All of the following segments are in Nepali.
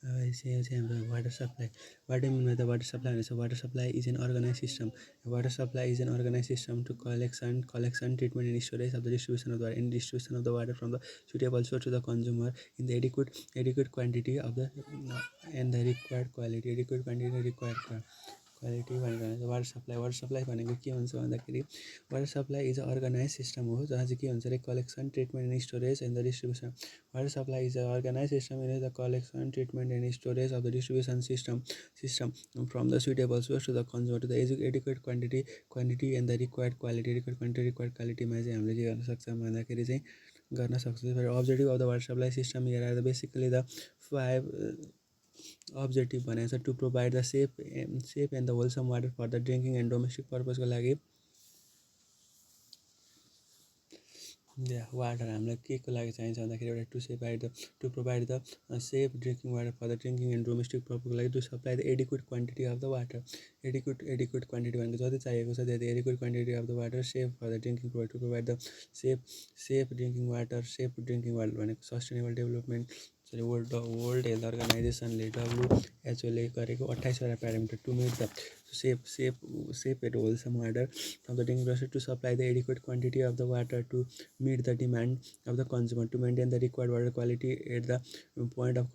Water supply. What do you mean by the water supply? So water supply is an organized system. Water supply is an organized system to collection, treatment, and storage of the distribution of the water, and distribution of the water from the suitable source to the consumer in the adequate quantity of the and the required quality. Adequate quantity, required quality भनेको वाटर सप्लाई भनेको के हुन्छ भन्दाखेरि water supply is a organise system हो जहाँ चाहिँ के हुन्छ अरे collection treatment and storage and the distribution water supply is a organise system in the collection treatment and storage of the distribution system from the suitable source to the consumer to the adequate quantity and the required quality required क्वालिटीमा चाहिँ हामीले के गर्न सक्छौँ भन्दाखेरि चाहिँ गर्न सक्छौँ objective of the water supply system here are the basically the 5 objective भनेको छ to provide the safe and the wholesome water for the drinking and domestic पर्पजको लागि वाटर हामीलाई के को लागि चाहिन्छ भन्दाखेरि एउटा to provide the safe drinking water for the drinking and domestic पर्पजको लागि to supply the adequate quantity of the water adequate quantity भनेको जति चाहिएको छ त्यति adequate quantity of the water safe for the drinking to provide the safe drinking water भनेको सस्टेनेबल डेभलपमेन्ट वर्ल्ड हेल्थ अर्गनाइजेसनले डब्लुएचओले गरेको 28वटा parameter to meet the safe and wholesome water from the drinking water to supply the adequate quantity of the water to meet the demand of the consumer to maintain the required water quality at the point of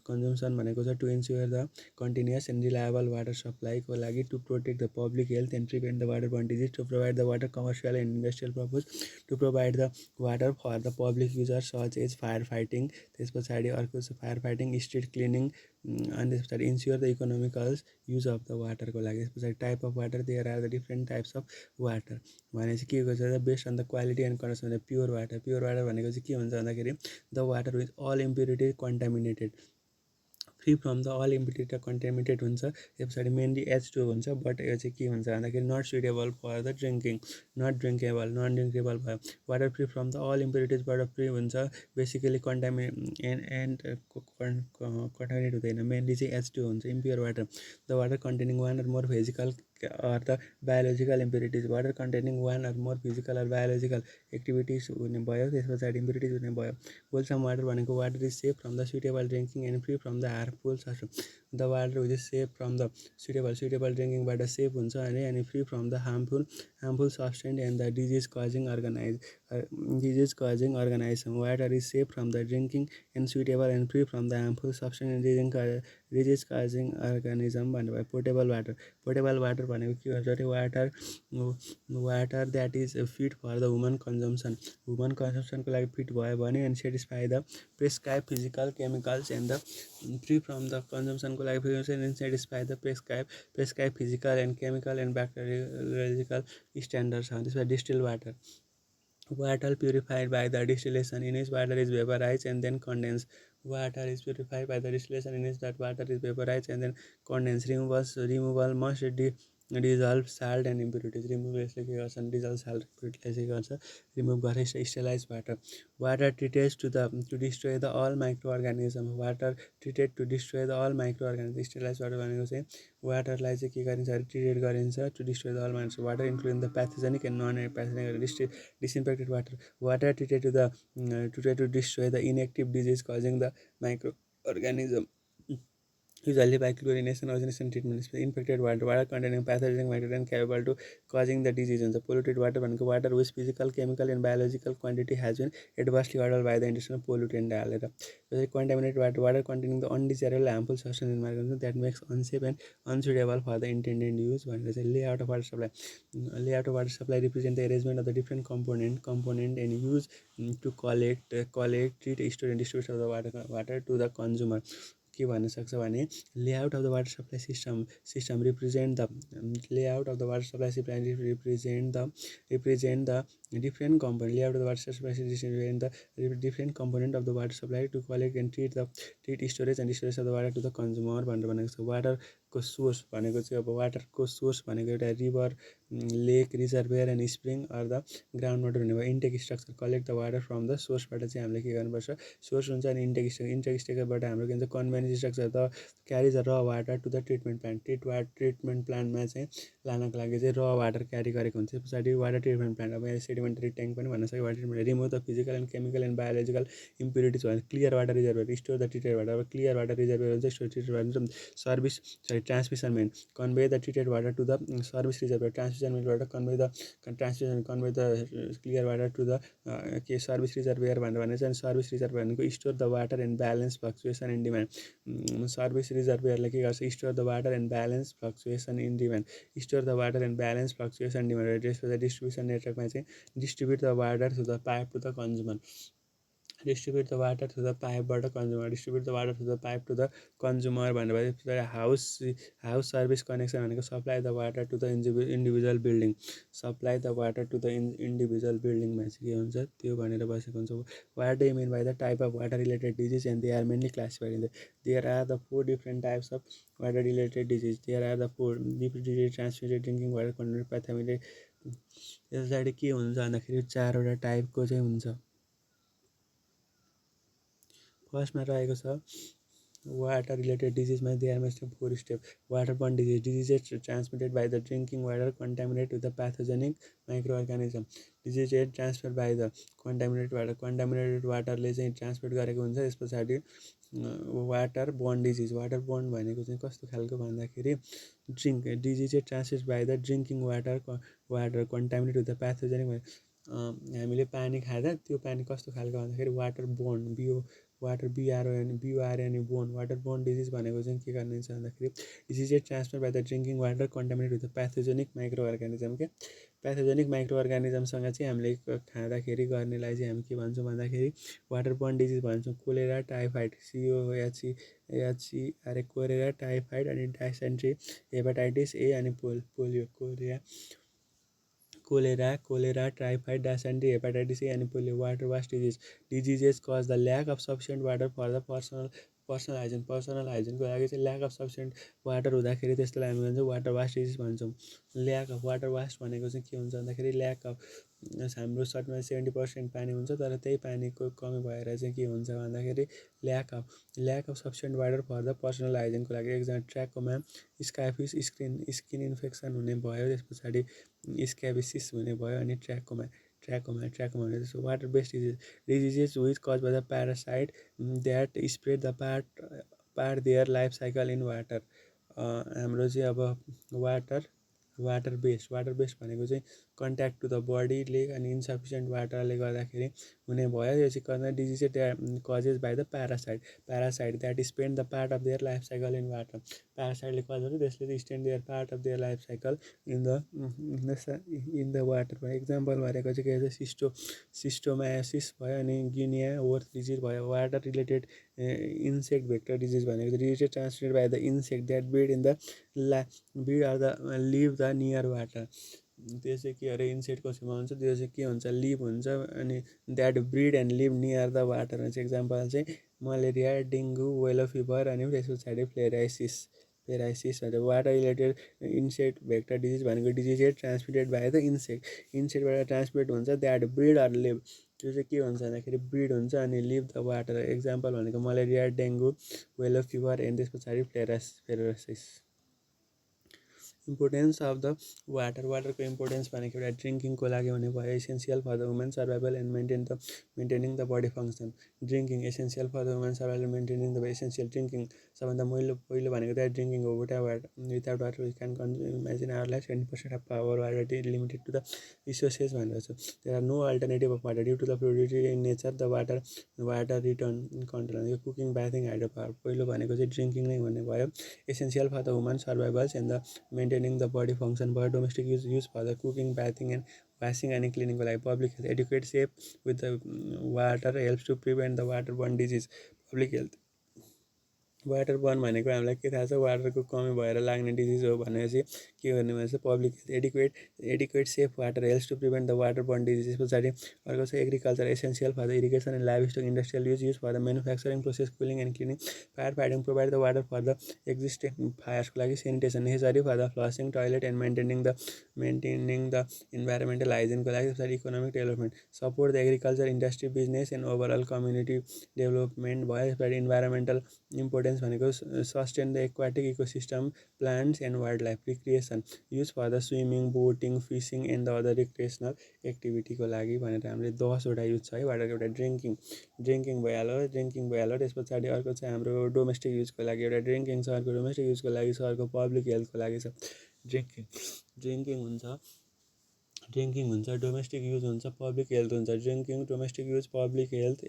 consumption भनेको छ to ensure the continuous and reliable water supply को लागि to protect the public health and prevent the waterborne disease to provide the water commercial and industrial purpose to provide the water for the public users such as fire fighting त्यस पछाडि अर्को छ fire fighting street cleaning अनि त्यस पछाडि ensure the economical use of the water को लागि त्यस पछाडि type of water there are the different types of water भनेपछि के गर्छ based on the quality and condition pure water भनेको चाहिँ के हुन्छ भन्दाखेरि the water with all impurity contaminated free from the all impurity contaminated हुन्छ त्यो पछाडि मेनली H2 हुन्छ बट यो चाहिँ के हुन्छ भन्दाखेरि not suitable for the drinking non drinkable भयो water free from the all इम्प्युरिटिजबाट फ्री हुन्छ बेसिकली कन्टामिनेट हुँदैन मेनली चाहिँ H2 हुन्छ impure water the water containing one or more physical or the biological impurities water containing one or more physical or biological activities हुने भयो त्यस पछाडि impurities हुने भयो wholesome water भनेको water is safe from the suitable drinking and free from the harmful substance the water which is safe from the suitable drinking बाट safe हुन्छ अनि free from the harmful substance and the disease causing organism water is safe from the drinking and suitable and free from the harmful substance and disease causing organism भनेको पोर्टेबल वाटर भनेको के हुन्छ अरे water that is fit for the human कन्जम्सनको लागि फिट भयो भने and satisfy the prescribe physical chemicals and the free from the कन्जम्सनको लागि and satisfy the prescribe physical and chemical and bacteriological standards छ त्यसमा distil water purified by the distillation in which water is vaporized and then condensed water is purified by the distillation in which that water is vaporized and then condensed removal must dissolve salt and impurities remove यसले के गर्छ dissolve salt impurities चाहिँ गर्छ remove गरेर sterilize water treated to destroy the all microorganism water treated to destroy the all microorganism sterilize water भनेको चाहिँ वाटरलाई चाहिँ के गरिन्छ ट्रिटेड गरिन्छ to destroy the all micro water including the pathogenic and non pathogenic disinfected water treated to destroy the inactive disease causing the microorganism usually by chlorination oxidation treatment infected water containing pathogenic microorganisms capable to causing the disease हुन्छ polluted water भनेको water which physical chemical and biological quantity has been adversely altered by the industrial pollutant हालेर contaminated water containing the undesirable harmful substance in market that makes unsafe and unsuitable for the intended use भनेर चाहिँ layout of water supply represent the arrangement of the different component and use to collect treat store and distribute the water to the consumer के भन्न सक्छ भने layout of the water supply system represent the layout of the water supply system represent the different component layout of the water supply system represent the different component of the water supply to collect and treat storage and distribution of the water to the consumer भनेको छ वाटरको सोर्स भनेको चाहिँ अब वाटरको सोर्स भनेको एउटा river, lake, reservoir and spring or the ground water हुने भयो। Intake structure collect the water from the सोर्सबाट चाहिँ हामीले के गर्नुपर्छ, सोर्स हुन्छ अनि इन्टेक स्ट्रक्चरबाट हाम्रो के भन्छ कन्भेन्स स्ट्रक्चर द क्यारिज र water to the treatment plant. Treatment प्लान्टमा चाहिँ लानको लागि चाहिँ र वाटर क्यारी गरेको हुन्छ। पछाडि वाटर ट्रिटमेन्ट प्लान्ट, अब यहाँ सेडिमेन्टरी ट्याङ्क पनि भन्न सक्यो। Water treatment remove the physical and chemical and biological impurities भयो। Clear water reservoir store the treated water, अब क्लियर वाटर रिजर्भर हुन्छ, store treated water. Service transmission main convey the treated water to the service reservoir, transmission मेनबाट convey the clear water to the के सर्भिस रिजर्भर भनेर चाहिँ सर्भिस रिजर्भर भनेको store the water and balance fluctuation in demand. Service रिजर्भरले के गर्छ, store the water and balance fluctuation in demand, store the water and balance fluctuation demand. त्यसपछि डिस्ट्रिब्युसन नेटवर्कमा चाहिँ distribute the water to the pipe to the consumer, distribute the water to the पाइपबाट consumer, distribute the water to the pipe to the consumer भनेर। हाउस सर्भिस कनेक्सन भनेको supply the water to the individual building, supply the water to the individual बिल्डिङमा चाहिँ के हुन्छ त्यो भनेर बसेको हुन्छ। What do you mean by the type of water related disease and they are mainly classified in the, there are the 4 different types of water related disease, there are the 4 disease transmitted drinking water content प्याथोमिले। यस पछाडि के हुन्छ भन्दाखेरि 4वटा टाइपको चाहिँ हुन्छ। फर्स्टमा रहेको छ वाटर रिलेटेड डिजिजमा there must 4 step. Water borne diseases transmitted by the drinking water contaminate with the pathogenic microorganism, diseases transfer by the contaminated water, contaminated वाटरले चाहिँ ट्रान्समिट गरेको हुन्छ। यस पछाडि water borne disease, water borne भनेको चाहिँ कस्तो खालको भन्दाखेरि disease transmit by the drinking water contaminate with the pathogenic. हामीले पानी खाँदा त्यो पानी कस्तो खालको भन्दाखेरि water borne, water बिआरएन borne, water borne disease भनेको चाहिँ के गर्ने छ भन्दाखेरि disease transfer by the drinking water contaminate with the pathogenic microorganism. के प्याथोजेनिक माइक्रो अर्गानिजमसँग चाहिँ हामीले खाँदाखेरि गर्नेलाई चाहिँ हामी के भन्छौँ भन्दाखेरि वाटर बोर्न डिजिज भन्छौँ। कोलेरा, टाइफाइड, कोलेरा, टाइफाइड अनि डाइसेन्ट्री, हेपाटाइटिस ए अनि polio. Cholera, typhoid, dysentery, hepatitis A अनि polio. Water wash diseases cause the lack of sufficient water for the personal हाइजिनको लागि चाहिँ ल्याक अफ सफिसियन्ट वाटर हुँदाखेरि त्यसलाई हामी भन्छौँ वाटर वास डिजिज भन्छौँ। ल्याक अफ वाटर वास भनेको चाहिँ के हुन्छ भन्दाखेरि ल्याक अफ, हाम्रो सर्टमा 70% पानी हुन्छ तर त्यही पानीको कमी भएर चाहिँ के हुन्छ भन्दाखेरि lack of sufficient water for the personal हाइजिनको लागि। एकजना ट्र्याकोमा स्काइफिस स्किन इन्फेक्सन हुने भयो, त्यस पछाडि स्क्याबिसिस हुने भयो अनि ट्र्याकोमा भनेको water based diseases which cause by the parasite that spread the part there life cycle in water. हाम्रो चाहिँ अब वाटर बेस्ड भनेको चाहिँ कन्ट्याक्ट टु द बडीले अनि इन्सफिसियन्ट वाटरले गर्दाखेरि हुने भयो। यो चाहिँ cause disease causes by the parasite that spend the part of their life cycle in water. प्यारासाइटले कज गर्छ त्यसले spend their part of their life cycle in the water भयो। इक्जाम्पल भनेको चाहिँ के छ सिस्टोमायासिस भयो अनि गिनिया वोर्थ डिजिज भयो। Water related insect vector disease भनेको disease transmitted by the insect that breed in the live the near water. त्यो चाहिँ के अरे इन्सेक्टको छेउमा हुन्छ, त्यो चाहिँ के हुन्छ लिभ हुन्छ अनि that breed and live near the water हुन्छ। इक्जाम्पल चाहिँ मलेरिया, डेङ्गु, वेलो फिभर अनि त्यस पछाडि फ्लेराइसिस भनेर। Water related insect vector disease भनेको डिजिज ट्रान्समिटेड बाई द इन्सेक्टबाट ट्रान्समिट हुन्छ द्याट ब्रिड अर लिभ, त्यो चाहिँ के हुन्छ भन्दाखेरि ब्रिड हुन्छ अनि लिभ द वाटर। इक्जाम्पल भनेको malaria, dengue, yellow fever and त्यस पछाडि फ्लेराइसिस। इम्पोर्टेन्स अफ द वाटरको इम्पोर्टेन्स भनेको एउटा ड्रिङ्किङको लागि हुने भयो। Essential for the women survival and maintaining the body function. Drinking essential for the women survival maintaining the essential drinking, सबभन्दा पहिलो भनेको चाहिँ ड्रिङ्किङ हो। Without water we can imagine our life 20% of power water limited to the resources भनेर छ। There are no alternative of water due to the fluidity in nature the water return control भनेको कुकिङ, बाथिङ, हाइड्रो पावर। पहिलो भनेको चाहिँ ड्रिङ्किङ नै हुने भयो। Essential for the woman survivals and the maintaining the body function भयो। Domestic use for the cooking, bathing and washing अनि क्लिनिङको लागि। Public health educate safe with the water helps to prevent the water borne disease. Public health water borne भनेको हामीलाई के थाहा छ, वाटरको कमी भएर लाग्ने डिजिज हो भनेपछि के गर्ने भनेपछि public adequate safe water helps to prevent the water borne disease. पछाडि अर्को छ agriculture essential for the irrigation and livestock industrial use for the manufacturing process cooling and cleaning fire fighting provide the water for the existing फायर्सको लागि sanitation necessary for the flushing toilet and maintaining the environmental हाइजिनको लागि। पछाडि economic development support the agriculture industry business and overall community development भयो। पछाडि इन्भाइरोमेन्टल इम्पोर्टेन्स भनेको sustain the aquatic ecosystem plants and wildlife recreation use for the swimming boating fishing and the other recreational एक्टिभिटीको लागि भनेर हामीले 10वटा युज छ है वाटरको। एउटा ड्रिङ्किङ भइहाल्यो। त्यस पछाडि अर्को चाहिँ हाम्रो डोमेस्टिक युजको लागि एउटा ड्रिङ्किङ छ, अर्को डोमेस्टिक युजको लागि छ, अर्को पब्लिक हेल्थको लागि छ। ड्रिङ्किङ ड्रिङ्किङ हुन्छ ड्रिङ्किङ हुन्छ डोमेस्टिक युज हुन्छ, पब्लिक हेल्थ हुन्छ। Drinking domestic use public health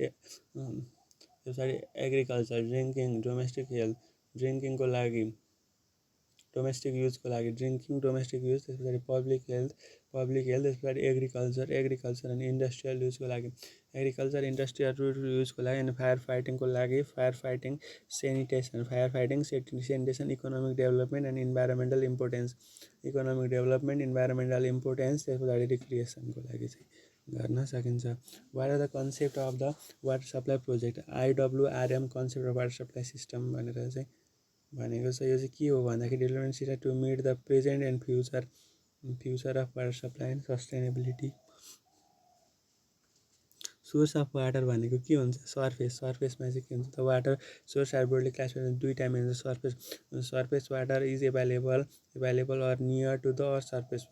पछाडि एग्रिकल्चर ड्रिङ्किङ डोमेस्टिक हेल्थ ड्रिङ्किङको लागि डोमेस्टिक युजको लागि ड्रिङ्किङ डोमेस्टिक युज। त्यस पछाडि पब्लिक हेल्थ त्यस पछाडि एग्रिकल्चर अनि इन्डस्ट्रियल युजको लागि एग्रिकल्चर इन्डस्ट्रियल युजको लागि अनि fire fighting sanitation economic development and environmental importance त्यस पछाडि रिक्रिएसनको लागि चाहिँ गर्न सकिन्छ। What are the concept of the water supply project IWRM concept of water supply system भनेर चाहिँ भनेको छ। यो चाहिँ के हो भन्दाखेरि development system to meet the present and future of water supply and sustainability. Source of water भनेको के हुन्छ, सर्फेसमा चाहिँ के हुन्छ त water source are broadly classified दुईवटामा हुन्छ। Surface water is available or near to the earth surface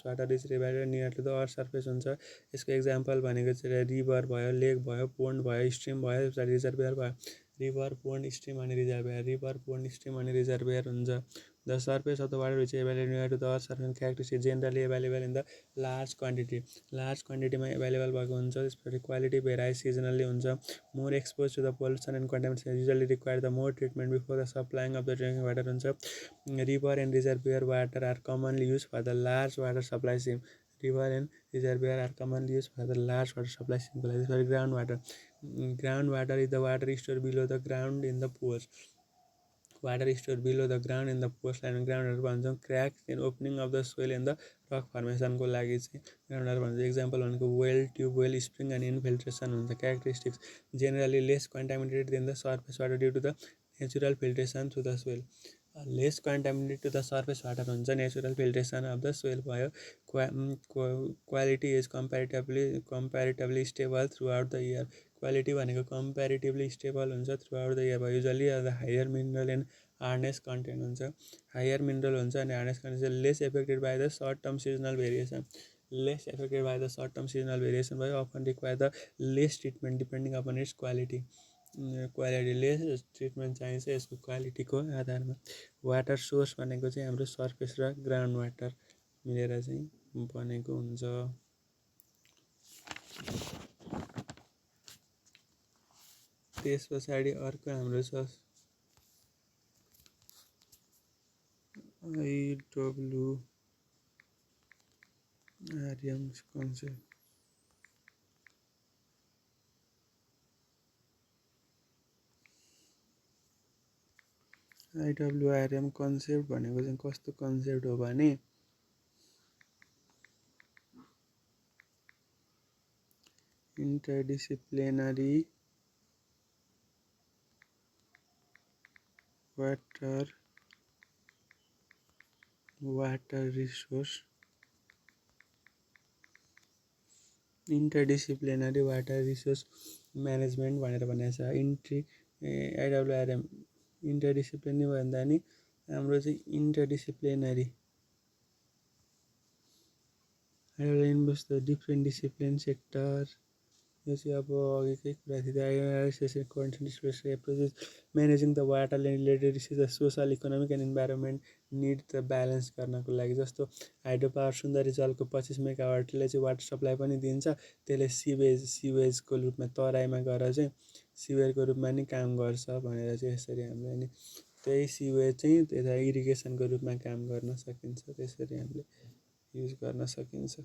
water is available near to the earth surface हुन्छ। यसको एक्जाम्पल भनेको चाहिँ रिभर भयो, लेक भयो, पोन्ड भयो, स्ट्रिम भयो, रिजर्भर भयो। रिभर पोन्ड स्ट्रिम अनि रिजर्भर हुन्छ। The surface of the water which available near to the earth surface characteristic generally available in the large क्वान्टिटीमा एभाइलेबल भएको हुन्छ। त्यसपछि क्वालिटी भेराइज सिजनल्ली हुन्छ। More expose to the pollution and contamination usually require the more treatment before the supplying of the drinking water हुन्छ। River and reservoir water are commonly use for the large water supply system को लागि। Ground water is the water store below the ground in the pores in the post line ग्राउन्डहरू भन्छौँ। Crack and opening of the soil in the rock फर्मेसनको लागि चाहिँ ग्राउन्डहरू भन्छ। एक्जाम्पल भनेको well, tubewell, spring and infiltration हुन्छ। Characteristics generally less contaminated than the surface water due to the natural filtration through the soil. Less contaminated to the surface water हुन्छ, natural filtration of the soil भयो। Quality is comparatively stable throughout the year. Quality भनेको कम्पेरिटिभली स्टेबल हुन्छ थ्रु आउट द इयर भयो। Usually the higher mineral and hardness content हुन्छ, हायर मिनरल हुन्छ अनि hardness content less affected by the short term seasonal variation भयो। Often require the less treatment depending upon its quality less treatment चाहिन्छ यसको क्वालिटीको आधारमा। वाटर सोर्स भनेको चाहिँ हाम्रो सर्फेस र ग्राउन्ड वाटर मिलेर चाहिँ बनेको हुन्छ। त्यस पछाडि अर्को हाम्रो छ IWRM कन्सेप्ट। IWRM कन्सेप्ट भनेको चाहिँ कस्तो कन्सेप्ट हो भने इन्टरडिसिप्लिनरी वाटर रिसोर्स म्यानेजमेन्ट भनेर भनेको छ। IWRM इन्टरडिसिप्लिनरी भन्दा नि हाम्रो चाहिँ interdisciplinary invest the different discipline sector. यो चाहिँ अब अघिकै कुरा थियो। Managing the water related the social economic and environment need the balance गर्नको लागि। जस्तो हाइड्रो पावर सुन्दरी जलको 25 मेगावाटले चाहिँ वाटर सप्लाई पनि दिन्छ, त्यसले सिवेजको रूपमा तराईमा गएर चाहिँ सिवेजको रूपमा नि काम गर्छ भनेर चाहिँ यसरी हामीले अनि त्यही सिवेज चाहिँ त्यता इरिगेसनको रूपमा काम गर्न सकिन्छ, त्यसरी हामीले युज गर्न सकिन्छ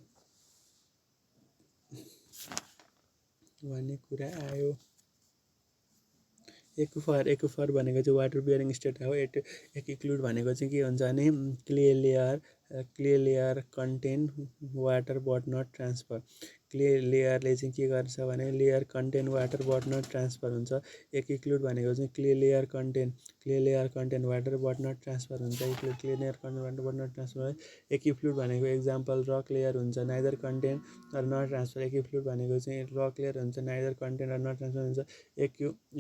भन्ने कुरा आयो। एक्विफर भनेको चाहिँ वाटर बियरिङ स्टेट हो। एक्युक्लुड भनेको चाहिँ के हुन्छ भने clay layer contain water but not transfer. Clay लेयरले चाहिँ के गर्छ भने layer contain water but not transfer हुन्छ। एक्युक्लुड भनेको चाहिँ clay layer contain water but not transfer हुन्छ। Clay layer contain water but not transfer. Aquifuge भनेको एक्जाम्पल रक लेयर हुन्छ, neither contain or not transfer. Aquifuge भनेको चाहिँ रक लेयर हुन्छ, neither contain or not transfer हुन्छ।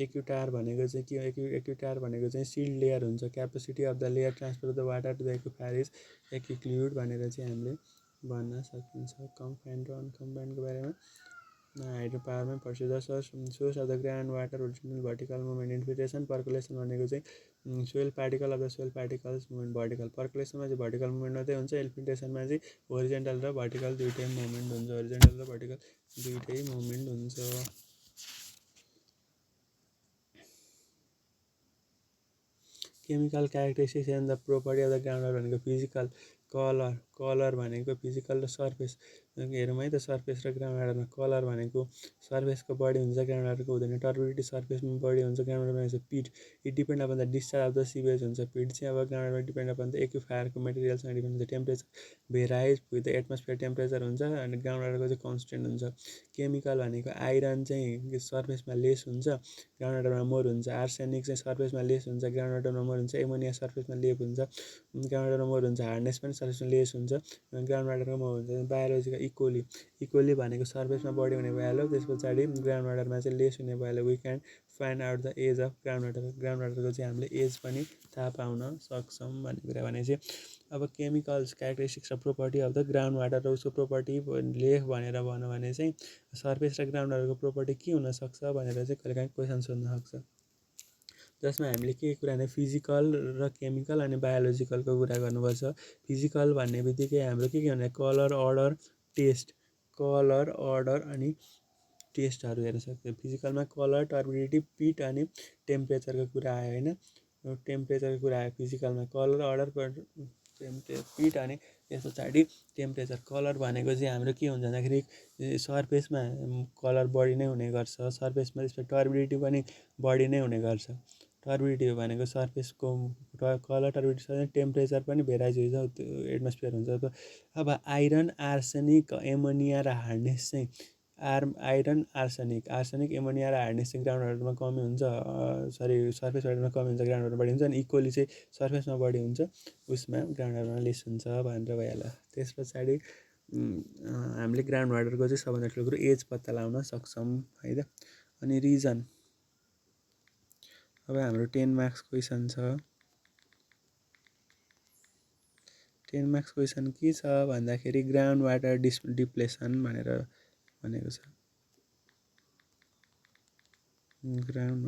एक्युटार भनेको चाहिँ के एक्युटार भनेको चाहिँ सिल्ड लेयर हुन्छ। Capacity of the layer transfer of the water to the aquifer is aquiclude भनेर चाहिँ हामीले भन्न सकिन्छ। कम्बाइन्ड र अनकम्बाइन्डको बारेमा हाइड्रो पावरमै पढ्छु। The source of the ground water original vertical movement. Infiltration percolation भनेको चाहिँ soil particle of the soil particles movement vertical. पर्कुलेसनमा चाहिँ भर्टिकल मुभमेन्ट मात्रै हुन्छ। इन्फिल्ट्रेसनमा चाहिँ होरिजेन्टल र भर्टिकल दुइटै मुभमेन्ट हुन्छ। होरिजेन्टल र भर्टिकल दुइटै मुभमेन्ट हुन्छ। Chemical characteristics and the property of the ground भनेको फिजिकल कलर भनेको फिजिकल र सर्फेस हेरौँ है त। सर्फेस र ग्राउन्ड वाटरमा कलर भनेको सर्फेसको बढी हुन्छ, ग्राउन्ड वाटरको हुँदैन। टर्बिडिटी सर्फेसमा बढी हुन्छ, ग्राउन्ड वाटरमा हुन्छ। Pit it depend upon the discharge of the sewage हुन्छ। पिट चाहिँ अब ग्राउन्ड वाटरमा डिपेन्ड अपन द एक्युफायरको मेटेरियल्समा डिपेन्ड हुन्छ। Temperature varies with the atmosphere temperature हुन्छ अनि ग्राउन्ड वाटरको चाहिँ कन्सटेन्ट हुन्छ। केमिकल भनेको आइरन चाहिँ सर्फेसमा लेस हुन्छ, ग्राउन्ड वाटरमा मोर हुन्छ। आर्सेनिक चाहिँ सर्फेसमा लेस हुन्छ, ग्राउन्ड वाटरमा मोर हुन्छ। एमोनिया सर्फेसमा लेप हुन्छ, ग्राउन्ड वाटरमा मोर हुन्छ। हार्डनेस पनि सर्फेसमा लेस हुन्छ, ग्राउन्ड वाटरमा मोर हुन्छ। बायोलोजिकल इक्वली भनेको सर्फेसमा बढी हुने भइहाल्यो, त्यस पछाडि ग्राउन्ड वाटरमा चाहिँ लेस हुने भइहाल्यो। We can find out the age of ground water. Ground वाटरको चाहिँ हामीले एज पनि थाहा पाउन सक्छौँ भन्ने कुरा भने चाहिँ अब केमिकल्स क्यारेक्टरिस्टिक्स र property of the ground water र उसको प्रोपर्टी लेख भनेर भनौँ भने चाहिँ सर्फेस र ग्राउन्ड वाटरको प्रोपर्टी के हुनसक्छ भनेर चाहिँ कहिलेकाहीँ क्वेसन सोध्न सक्छ। जसमा हामीले के कुरा भने फिजिकल र केमिकल अनि बायोलोजिकलको कुरा गर्नुपर्छ। फिजिकल भन्ने बित्तिकै हाम्रो के भने कलर अर्डर अनि टेस्टहरू हेर्न सक्छौँ। फिजिकलमा कलर, टर्बिडिटी, पिट अनि टेम्परेचरको कुरा आयो होइन। टेम्परेचरको कुरा आयो फिजिकलमा। कलर अर्डर पिट अनि त्यस पछाडि टेम्परेचर। कलर भनेको चाहिँ हाम्रो के हुन्छ भन्दाखेरि सर्फेसमा कलर बढी नै हुने गर्छ। सर्फेसमा त्यसपछि टर्बिडिटी पनि बढी नै हुने गर्छ। टर्बिडिटी भनेको सर्फेसको कलर टर्बिडिटी। टेम्परेचर पनि भेराइज हुन्छ, एटमोस्फियर हुन्छ। अब आइरन, आर्सेनिक, एमोनिया र हार्डनेस चाहिँ आइरन, आर्सेनिक, एमोनिया र हार्डनेस चाहिँ ग्राउन्ड वाटरमा कमी हुन्छ। सर्फेस वाटरमा कमी हुन्छ, ग्राउन्ड वाटरमा बढी हुन्छ। अनि इक्वली चाहिँ सर्फेसमा बढी हुन्छ, उसमा ग्राउन्ड वाटरमा लेस हुन्छ भनेर भइहाल्यो। त्यस पछाडि हामीले ग्राउन्ड वाटरको चाहिँ सबभन्दा ठुलो कुरो एज पत्ता लगाउन सक्छौँ है त। अनि रिजन अब हाम्रो 10 मार्क्स क्वेसन छ। 10 मार्क्स क्वेसन के छ भन्दाखेरि ग्राउन्ड वाटर डिप्लेसन भनेर भनेको छ। ग्राउन्ड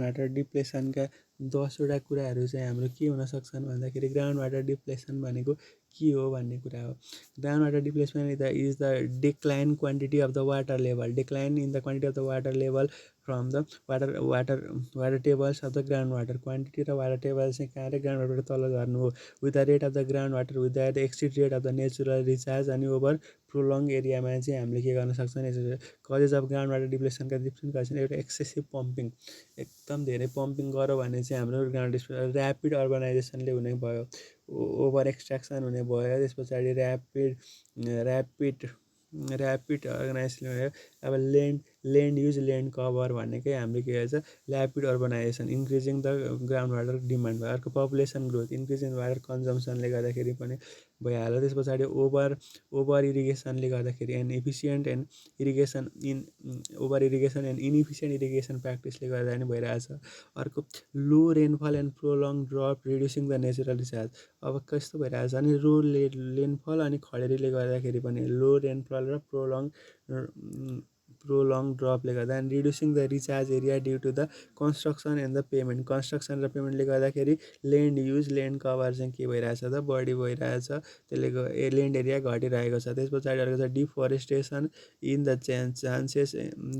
वाटर डिप्लेसनका 10वटा कुराहरू चाहिँ हाम्रो के हुन सक्छन् भन्दाखेरि ग्राउन्ड वाटर डिप्लेसन भनेको के हो भन्ने कुरा हो। Ground water depletion is the decline quantity of the water level. Decline in the quantity of the water level from the water tables of the ground water. Quantity र वाटर टेबल चाहिँ कहाँले ग्राउन्ड वाटरबाट तल झर्नु हो। With the rate of the ground water with the exceed rate of the natural recharge अनि ओभर प्रोलङ एरियामा चाहिँ हामीले के गर्न सक्छौँ। Causes of ground water डिप्लेसनका different causes. एउटा एक्सेसिभ पम्पिङ, एकदम धेरै पम्पिङ गऱ्यो भने चाहिँ हाम्रो ग्राउन्ड ऱ्यापिड अर्बनाइजेसनले हुने भयो, ओभर एक्सट्र्याक्सन हुने भयो। त्यस पछाडि ऱ्यापिड अर्गनाइजेसन भयो। अब ल्यान्ड युज ल्यान्ड कभर भनेकै हाम्रो के भन्छ rapid urbanisation, increasing the ground water demand भयो। अर्को पपुलेसन ग्रोथ, इन्क्रिजिङ वाटर कन्जम्सनले गर्दाखेरि पनि भइहाल्यो। त्यस पछाडि ओभर इरिगेसनले गर्दाखेरि over irrigation and inefficient irrigation प्र्याक्टिसले गर्दा पनि भइरहेछ। अर्को low rainfall and prolong drop reducing the natural recharge. अब कस्तो भइरहेछ भने रेनफल अनि खडेरीले गर्दाखेरि पनि लो रेनफल र प्रोलङ ड्रपले गर्दा and reducing the recharge area due to the construction and the pavement construction र पेमेन्टले गर्दाखेरि ल्यान्ड कभर चाहिँ के भइरहेछ त बढी भइरहेछ त्यसले ल्यान्ड एरिया घटिरहेको छ। त्यस पछाडि अर्को छ डिफरेस्टेसन इन द चान्सेस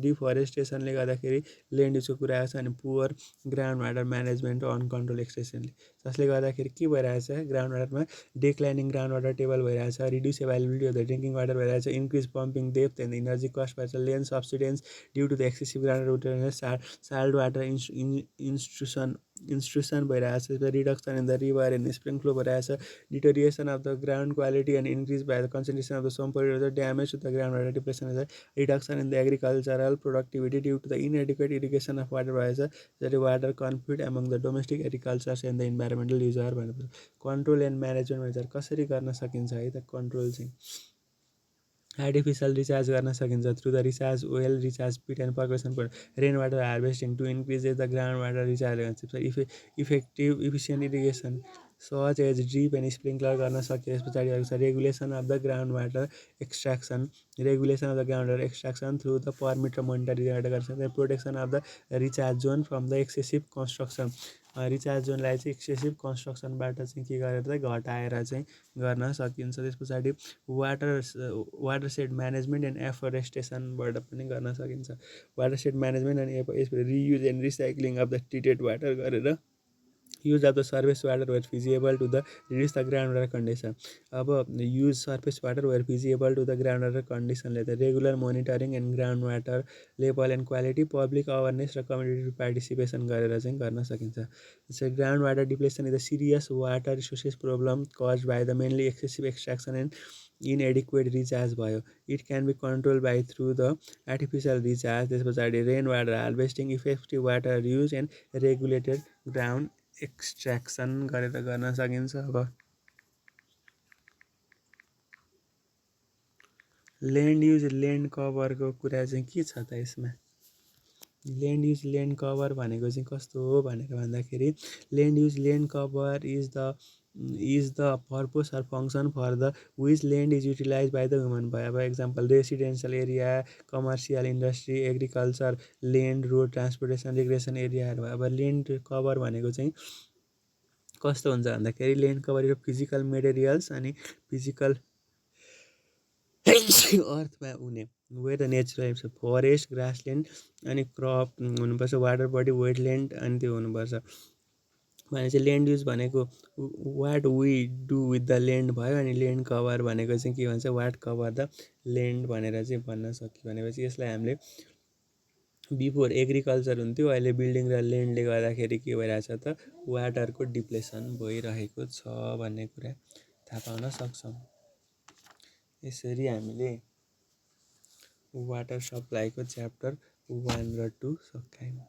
डिफरेस्टेसनले गर्दाखेरि ल्यान्ड युजको कुरा आएको छ अनि पुवर ग्राउन्ड वाटर म्यानेजमेन्ट र अनकन्ट्रोल एक्सटेन्सनले जसले गर्दाखेरि के भइरहेछ ग्राउन्ड वाटरमा डिक्लाइनिङ ग्राउन्ड वाटर टेबल भइरहेछ reduce availability of the drinking water भइरहेछ increase pumping depth and energy cost भइरहेछ land subsidence due to the excessive ground water salt water intrusion भइरहेछ reduction in the river and spring flow भइरहेछ deterioration of the ground quality and increase by the concentration of the सम्पोर damage to the ground water depression reduction in the agricultural productivity due to the inadequate irrigation of water भएछ जसले water conflict among the domestic agricultures and the environmental user भनेपछि कन्ट्रोल एन्ड म्यानेजमेन्ट भन्छ कसरी गर्न सकिन्छ है त कन्ट्रोल चाहिँ आर्टिफिसियल रिचार्ज गर्न सकिन्छ through the recharge well recharge pit and percolation rain water harvesting to increase the ground water recharge effective efficient irrigation such as drip and sprinkler गर्न सकियो। त्यस पछाडि आएको छ regulation of the ground water extraction regulation of the ground water extraction through the permit र मोनिटरीबाट गर्न सक्छ protection of the recharge zone from the excessive construction recharge जोनलाई चाहिँ एक्सेसिभ कन्स्ट्रक्सनबाट चाहिँ के गरेर चाहिँ घटाएर चाहिँ गर्न सकिन्छ। त्यस पछाडि वाटर सेड म्यानेजमेन्ट एन्ड एफोरेस्टेसनबाट पनि गर्न सकिन्छ वाटर सेड म्यानेजमेन्ट अनि reuse and recycling of the treated water गरेर use of the surface water were feasible to the reduce the groundwater condition अब use surface water were feasible to the groundwater condition ले त regular monitoring and groundwater level and quality public awareness र community participation गरेर चाहिँ गर्न सकिन्छ। जस्तै groundwater depletion is a serious water resources problem caused by the mainly excessive extraction and inadequate recharge भयो it can be controlled by through the artificial recharge त्यस पछाडि rain water harvesting effective water use and regulated ground extraction गरेर गर्न सकिन्छ। अब ल्यान्ड युज ल्यान्ड कभरको कुरा चाहिँ के छ त यसमा ल्यान्ड युज ल्यान्ड कभर भनेको चाहिँ कस्तो हो भनेर भन्दाखेरि land use land cover is the purpose or function for the which land is utilize by the human भयो। अब example residential area commercial industry agriculture land road transportation recreation एरियाहरू भयो। अब ल्यान्ड कभर भनेको चाहिँ कस्तो हुन्छ भन्दाखेरि ल्यान्ड कभर फिजिकल मेटेरियल्स अनि फिजिकल अर्थमा हुने way the natural forest grassland अनि क्रप हुनुपर्छ वाटर बडी वेटल्यान्ड अनि त्यो हुनुपर्छ भनेपछि ल्यान्ड युज भनेको what we do with the land भयो अनि ल्यान्ड कभर भनेको चाहिँ के भन्छ वाट कभर द ल्यान्ड भनेर चाहिँ भन्न सक्यो भनेपछि यसलाई हामीले बिफोर एग्रिकल्चर हुन्थ्यो अहिले बिल्डिङ र ल्यान्डले गर्दाखेरि के भइरहेछ त वाटरको डिप्लेसन भइरहेको छ भन्ने कुरा थाहा पाउन सक्छौँ। यसरी हामीले वाटर सप्लाईको च्याप्टर 1 र 2 सकायौँ।